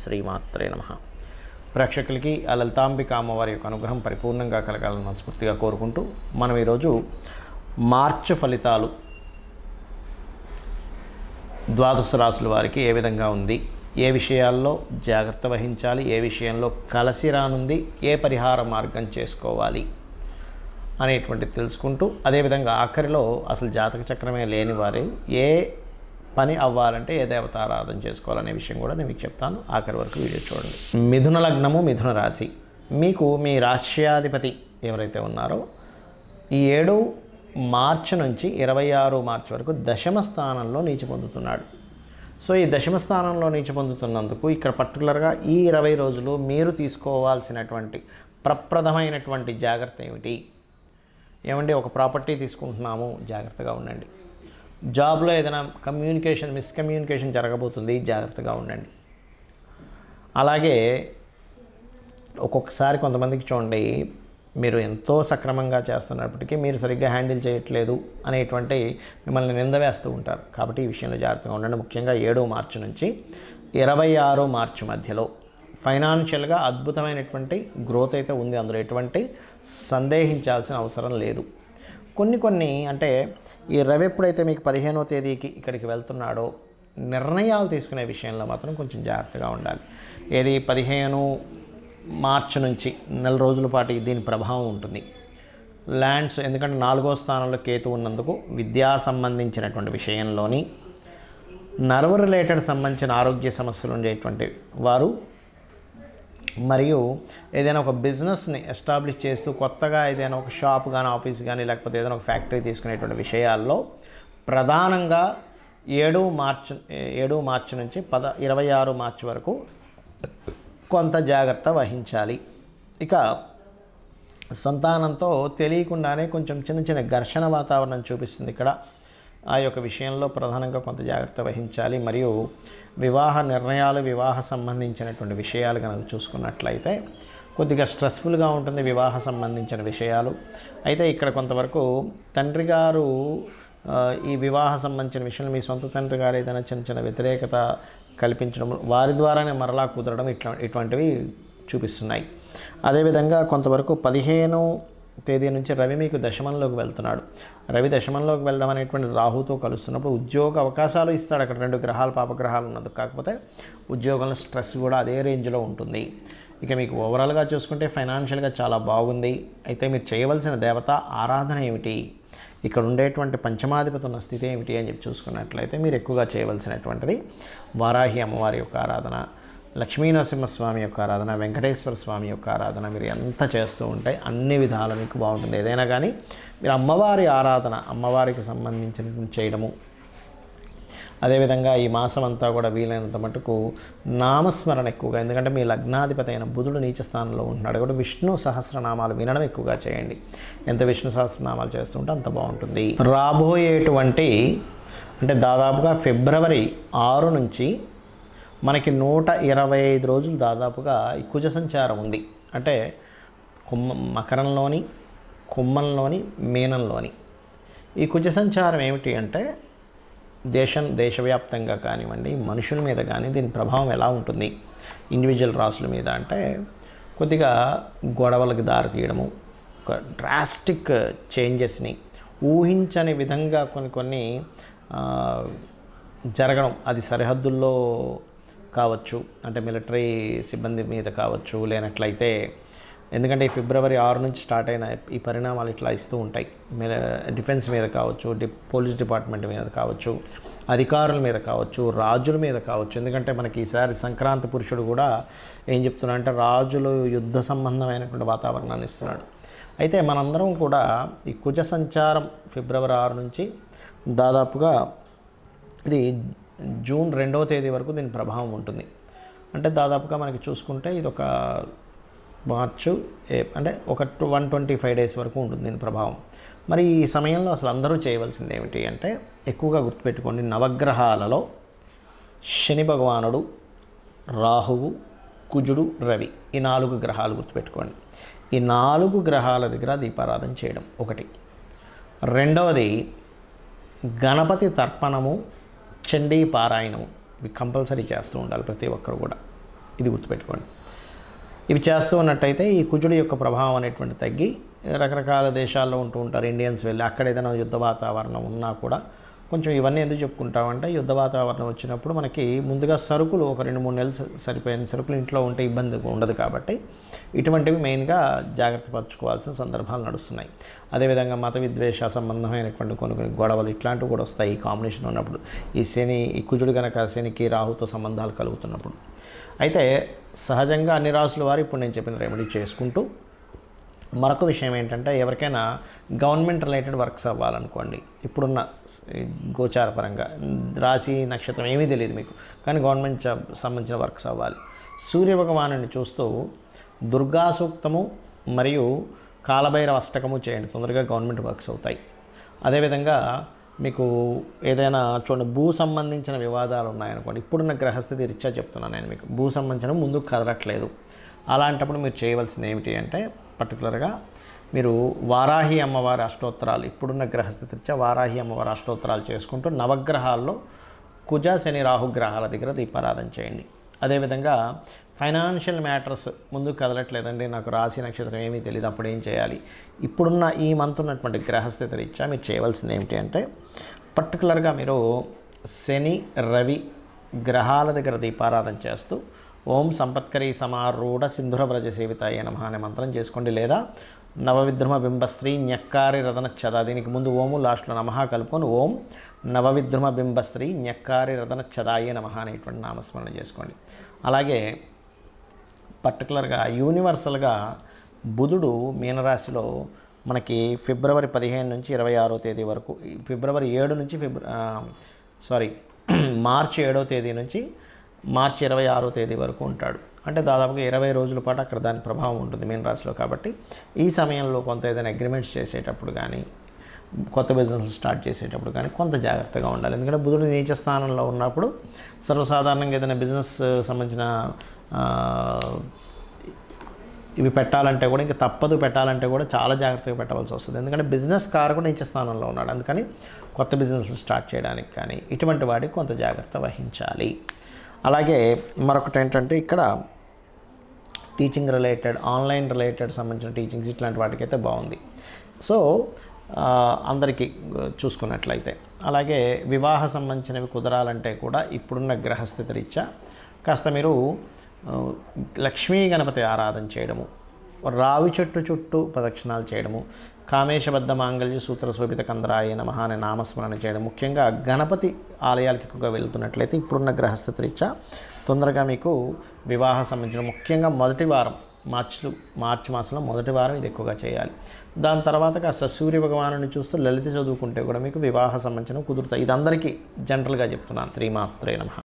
శ్రీమాత్రే నమః. ప్రేక్షకులకి ఆ లలితాంబిక అమ్మవారి యొక్క అనుగ్రహం పరిపూర్ణంగా కలగాలని మనస్ఫూర్తిగా కోరుకుంటూ మనం ఈరోజు మార్చి ఫలితాలు ద్వాదశ రాశుల వారికి ఏ విధంగా ఉంది, ఏ విషయాల్లో జాగ్రత్త వహించాలి, ఏ విషయంలో కలసి రానుంది, ఏ పరిహార మార్గం చేసుకోవాలి అనేటువంటిది తెలుసుకుంటూ, అదేవిధంగా ఆఖరిలో అసలు జాతక చక్రమే లేని వారు ఏ పని అవ్వాలంటే ఏ దేవతారాధన చేసుకోవాలనే విషయం కూడా నేను మీకు చెప్తాను. ఆఖరి వరకు వీడియో చూడండి. మిథున లగ్నము, మిథున రాశి. మీకు మీ రాష్ట్రాధిపతి ఎవరైతే ఉన్నారో ఈ 7 మార్చి నుంచి 26 మార్చి వరకు దశమ స్థానంలో నీచి పొందుతున్నాడు. సో ఈ దశమ స్థానంలో నీచి పొందుతున్నందుకు ఇక్కడ పర్టికులర్గా ఈ 20 రోజులు మీరు తీసుకోవాల్సినటువంటి ప్రప్రథమైనటువంటి జాగ్రత్త ఏమండి, ఒక ప్రాపర్టీ తీసుకుంటున్నాము, జాగ్రత్తగా ఉండండి. జాబ్లో ఏదైనా మిస్కమ్యూనికేషన్ జరగబోతుంది, జాగ్రత్తగా ఉండండి. అలాగే ఒక్కొక్కసారి కొంతమందికి చూడండి, మీరు ఎంతో సక్రమంగా చేస్తున్నప్పటికీ మీరు సరిగ్గా హ్యాండిల్ చేయట్లేదు అనేటువంటి మిమ్మల్ని నింద వేస్తూ ఉంటారు. కాబట్టి ఈ విషయంలో జాగ్రత్తగా ఉండండి. ముఖ్యంగా 7 మార్చి నుంచి 26 మార్చి మధ్యలో ఫైనాన్షియల్గా అద్భుతమైనటువంటి గ్రోత్ అయితే ఉంది. అందులో ఎటువంటి సందేహించాల్సిన అవసరం లేదు. కొన్ని అంటే ఈ రవి ఎప్పుడైతే మీకు 15వ తేదీకి ఇక్కడికి వెళ్తున్నాడో నిర్ణయాలు తీసుకునే విషయంలో మాత్రం కొంచెం జాగ్రత్తగా ఉండాలి. ఏది 15 మార్చి నుంచి నెల రోజుల పాటు దీని ప్రభావం ఉంటుంది. ల్యాండ్స్, ఎందుకంటే 4వ స్థానంలో కేతు ఉన్నందుకు విద్యా సంబంధించినటువంటి విషయంలోని నర్వ్ రిలేటెడ్ సంబంధించిన ఆరోగ్య సమస్యలు ఉండేటువంటి వారు, మరియు ఏదైనా ఒక బిజినెస్ని ఎస్టాబ్లిష్ చేస్తూ కొత్తగా ఏదైనా ఒక షాప్ కానీ, ఆఫీస్ కానీ, లేకపోతే ఏదైనా ఒక ఫ్యాక్టరీ తీసుకునేటువంటి విషయాల్లో ప్రధానంగా 7 మార్చి నుంచి 26 మార్చి వరకు కొంత జాగ్రత్త వహించాలి. ఇక సంతానంతో తెలియకుండానే కొంచెం చిన్న ఘర్షణ వాతావరణం చూపిస్తుంది ఇక్కడ. ఆ యొక్క విషయంలో ప్రధానంగా కొంత జాగ్రత్త వహించాలి. మరియు వివాహ నిర్ణయాలు, వివాహ సంబంధించినటువంటి విషయాలు కనుక చూసుకున్నట్లయితే కొద్దిగా స్ట్రెస్ఫుల్గా ఉంటుంది వివాహ సంబంధించిన విషయాలు. అయితే ఇక్కడ కొంతవరకు తండ్రి గారు ఈ వివాహ సంబంధించిన విషయంలో మీ సొంత తండ్రి గారు ఏదైనా చిన్న వ్యతిరేకత కల్పించడం, వారి ద్వారానే మరలా కుదరడం, ఇటువంటివి చూపిస్తున్నాయి. అదేవిధంగా కొంతవరకు 15వ తేదీ నుంచి రవి మీకు దశమంలోకి వెళ్తున్నాడు. రవి దశమంలోకి వెళ్ళడం అనేటువంటి రాహుతో కలుస్తున్నప్పుడు ఉద్యోగ అవకాశాలు ఇస్తాడు. అక్కడ 2 గ్రహాలు, పాపగ్రహాలు ఉన్నది. కాకపోతే ఉద్యోగంలో స్ట్రెస్ కూడా అదే రేంజ్లో ఉంటుంది. ఇక మీకు ఓవరాల్గా చూసుకుంటే ఫైనాన్షియల్గా చాలా బాగుంది. అయితే మీరు చేయవలసిన దేవత ఆరాధన ఏమిటి, ఇక్కడ ఉండేటువంటి పంచమాధిపతి ఉన్న స్థితి ఏమిటి అని చెప్పి చూసుకున్నట్లయితే మీరు ఎక్కువగా చేయవలసినటువంటిది వారాహి అమ్మవారి యొక్క ఆరాధన, లక్ష్మీనరసింహస్వామి యొక్క ఆరాధన, వెంకటేశ్వర స్వామి యొక్క ఆరాధన. మీరు ఎంత చేస్తూ ఉంటే అన్ని విధాలు మీకు బాగుంటుంది. ఏదైనా కానీ మీరు అమ్మవారి ఆరాధన, అమ్మవారికి సంబంధించిన చేయడము. అదేవిధంగా ఈ మాసం అంతా కూడా వీలైనంత మటుకు నామస్మరణ ఎక్కువగా, ఎందుకంటే మీ లగ్నాధిపతి అయిన బుధుడు నీచ స్థానంలో ఉంటున్నాడు కూడా, విష్ణు సహస్రనామాలు వినడం ఎక్కువగా చేయండి. ఎంత విష్ణు సహస్రనామాలు చేస్తుంటే అంత బాగుంటుంది. రాబోయేటువంటి అంటే దాదాపుగా ఫిబ్రవరి 6 నుంచి మనకి 125 రోజులు దాదాపుగా ఈ కుజ సంచారం ఉంది. అంటే మకరంలోని, కుంభంలోని, మీనంలోని ఈ కుజ సంచారం ఏమిటి అంటే దేశవ్యాప్తంగా కానివ్వండి, మనుషుల మీద కానీ దీని ప్రభావం ఎలా ఉంటుంది ఇండివిజువల్ రాసుల మీద అంటే కొద్దిగా గొడవలకు దారితీయడము, ఒక డ్రాస్టిక్ చేంజెస్ని ఊహించని విధంగా కొన్ని జరగడం. అది సరిహద్దుల్లో కావచ్చు, అంటే మిలిటరీ సిబ్బంది మీద కావచ్చు, లేనట్లయితే ఎందుకంటే ఈ ఫిబ్రవరి 6 నుంచి స్టార్ట్ అయిన ఈ పరిణామాలు ఇట్లా ఇస్తూ ఉంటాయి. డిఫెన్స్ మీద కావచ్చు, పోలీస్ డిపార్ట్మెంట్ మీద కావచ్చు, అధికారుల మీద కావచ్చు, రాజుల మీద కావచ్చు. ఎందుకంటే మనకి ఈసారి సంక్రాంతి పురుషుడు కూడా ఏం చెప్తున్నా అంటే రాజులు యుద్ధ సంబంధమైనటువంటి వాతావరణాన్ని ఇస్తున్నాడు. అయితే మనందరం కూడా ఈ కుజ సంచారం ఫిబ్రవరి 6 నుంచి దాదాపుగా ఇది జూన్ 2వ తేదీ వరకు దీని ప్రభావం ఉంటుంది. అంటే దాదాపుగా మనకి చూసుకుంటే ఇది ఒక మార్చు అంటే ఒక 125 డేస్ వరకు ఉంటుంది దీని ప్రభావం. మరి ఈ సమయంలో అసలు అందరూ చేయవలసింది ఏమిటి అంటే ఎక్కువగా గుర్తుపెట్టుకోండి, నవగ్రహాలలో శని భగవానుడు, రాహువు, కుజుడు, రవి, ఈ 4 గ్రహాలు గుర్తుపెట్టుకోండి. ఈ 4 గ్రహాల దగ్గర దీపారాధన చేయడం ఒకటి. రెండవది గణపతి తర్పణము, చండీ పారాయణము, ఇవి కంపల్సరీ చేస్తూ ఉండాలి ప్రతి ఒక్కరు కూడా. ఇది గుర్తుపెట్టుకోండి. ఇవి చేస్తూ ఉన్నట్టయితే ఈ కుజుడి యొక్క ప్రభావం అనేటువంటి తగ్గి రకరకాల దేశాల్లో ఉంటూ ఉంటారు ఇండియన్స్ వెళ్ళి, అక్కడ ఏదైనా యుద్ధ వాతావరణం ఉన్నా కూడా కొంచెం ఇవన్నీ ఎందుకు చెప్పుకుంటామంటే యుద్ధ వాతావరణం వచ్చినప్పుడు మనకి ముందుగా సరుకులు ఒక 2-3 నెలలు సరిపోయిన సరుకులు ఇంట్లో ఉంటే ఇబ్బంది ఉండదు కాబట్టి ఇటువంటివి మెయిన్గా జాగ్రత్త పరచుకోవాల్సిన సందర్భాలు నడుస్తున్నాయి. అదేవిధంగా మత విద్వేష సంబంధమైనటువంటి కొన్ని గొడవలు ఇట్లాంటివి కూడా వస్తాయి ఈ కాంబినేషన్ ఉన్నప్పుడు. ఈ కుజుడు కనుక శనికి రాహుతో సంబంధాలు కలుగుతున్నప్పుడు. అయితే సహజంగా అన్ని రాసుల వారు ఇప్పుడు నేను చెప్పిన రెమెడీ చేసుకుంటూ, మరొక విషయం ఏంటంటే ఎవరికైనా గవర్నమెంట్ రిలేటెడ్ వర్క్స్ అవ్వాలనుకోండి, ఇప్పుడున్న గోచార పరంగా రాశి నక్షత్రం ఏమీ తెలియదు మీకు, కానీ గవర్నమెంట్ జాబ్ సంబంధించిన వర్క్స్ అవ్వాలి. సూర్యభగవానుని చూస్తూ దుర్గా సూక్తము మరియు కాలభైరవ అష్టకము చేయండి, తొందరగా గవర్నమెంట్ వర్క్స్ అవుతాయి. అదేవిధంగా మీకు ఏదైనా చూడండి భూ సంబంధించిన వివాదాలు ఉన్నాయనుకోండి, ఇప్పుడున్న గ్రహస్థితి రీత్యా చెప్తున్నాను నేను మీకు, భూ సంబంధించిన ముందుకు కదలట్లేదు, అలాంటప్పుడు మీరు చేయవలసింది ఏమిటి అంటే పర్టికులర్గా మీరు వారాహి అమ్మవారి అష్టోత్తరాలు, ఇప్పుడున్న గ్రహస్థితి రీత్యా వారాహి అమ్మవారి అష్టోత్తరాలు చేసుకుంటూ నవగ్రహాల్లో కుజ శని రాహుగ్రహాల దగ్గర దీపారాధన చేయండి. అదేవిధంగా ఫైనాన్షియల్ మ్యాటర్స్ ముందుకు కదలట్లేదండి, నాకు రాశి నక్షత్రం ఏమీ తెలియదు, అప్పుడు ఏం చేయాలి, ఇప్పుడున్న ఈ మంత్ ఉన్నటువంటి గ్రహస్థితి రీత్యా మీరు చేయవలసింది ఏమిటి అంటే పర్టికులర్గా మీరు శని రవి గ్రహాల దగ్గర దీపారాధన చేస్తూ ఓం సంపత్కరీ సమారూఢ సింధురవ్రజ సేవితాయ నమః అనే మంత్రం చేసుకోండి. లేదా నవవిద్రుమ బింబశ్రీ న్యక్కారి రదనచ్చద, దీనికి ముందు ఓము లాస్ట్లో నమః కలుపుకొని ఓం నవవిద్రుమ బింబశ్రీ న్యక్కారి రదనచ్చదాయ నమః అనేటువంటి నామస్మరణ చేసుకోండి. అలాగే పర్టికులర్గా యూనివర్సల్గా బుధుడు మీనరాశిలో మనకి ఫిబ్రవరి 15 నుంచి 26వ తేదీ వరకు, ఫిబ్రవరి 7 నుంచి మార్చి 7వ తేదీ నుంచి మార్చి 26వ తేదీ వరకు ఉంటాడు. అంటే దాదాపుగా 20 రోజుల పాటు అక్కడ దాని ప్రభావం ఉంటుంది మీనరాశిలో. కాబట్టి ఈ సమయంలో కొంత ఏదైనా అగ్రిమెంట్స్ చేసేటప్పుడు కానీ కొత్త బిజినెస్ స్టార్ట్ చేసేటప్పుడు కానీ కొంత జాగ్రత్తగా ఉండాలి. ఎందుకంటే బుధుడు నీచ స్థానంలో ఉన్నప్పుడు సర్వసాధారణంగా ఏదైనా బిజినెస్ సంబంధించిన ఇవి పెట్టాలంటే కూడా, ఇంకా తప్పదు పెట్టాలంటే కూడా చాలా జాగ్రత్తగా పెట్టవలసి వస్తుంది. ఎందుకంటే బిజినెస్ కారకుడు నీచ స్థానంలో ఉన్నాడు, అందుకని కొత్త బిజినెస్ స్టార్ట్ చేయడానికి కానీ ఇటువంటి వాటికి కొంత జాగ్రత్త వహించాలి. అలాగే మరొకటి ఏంటంటే ఇక్కడ టీచింగ్ రిలేటెడ్, ఆన్లైన్ రిలేటెడ్ సంబంధించిన టీచింగ్స్ ఇట్లాంటి వాటికైతే బాగుంది. సో అందరికీ చూసుకున్నట్లయితే, అలాగే వివాహ సంబంధించినవి కుదరాలంటే కూడా ఇప్పుడున్న గ్రహస్థితి రీత్యా కాస్త మీరు లక్ష్మీ గణపతి ఆరాధన చేయడము, రావి చెట్టు చుట్టూ ప్రదక్షిణాలు చేయడము, కామేశబద్ధ మాంగళ్య సూత్ర శోభిత కందరాయ నమః అనే నామస్మరణ చేయడం, ముఖ్యంగా గణపతి ఆలయాలకు ఎక్కువగా వెళ్తున్నట్లయితే ఇప్పుడున్న గ్రహస్థితి రీత్యా తొందరగా మీకు వివాహ సంబంధించిన ముఖ్యంగా మొదటి వారం మార్చి మాసంలో మొదటి వారం ఇది ఎక్కువగా చేయాలి. దాని తర్వాత కాస్త సూర్య భగవానుని చూస్తూ లలిత చదువుకుంటే కూడా మీకు వివాహ సంబంధించిన కుదురుతాయి. ఇది అందరికీ జనరల్గా చెప్తున్నాను. శ్రీమాత్రే నమః.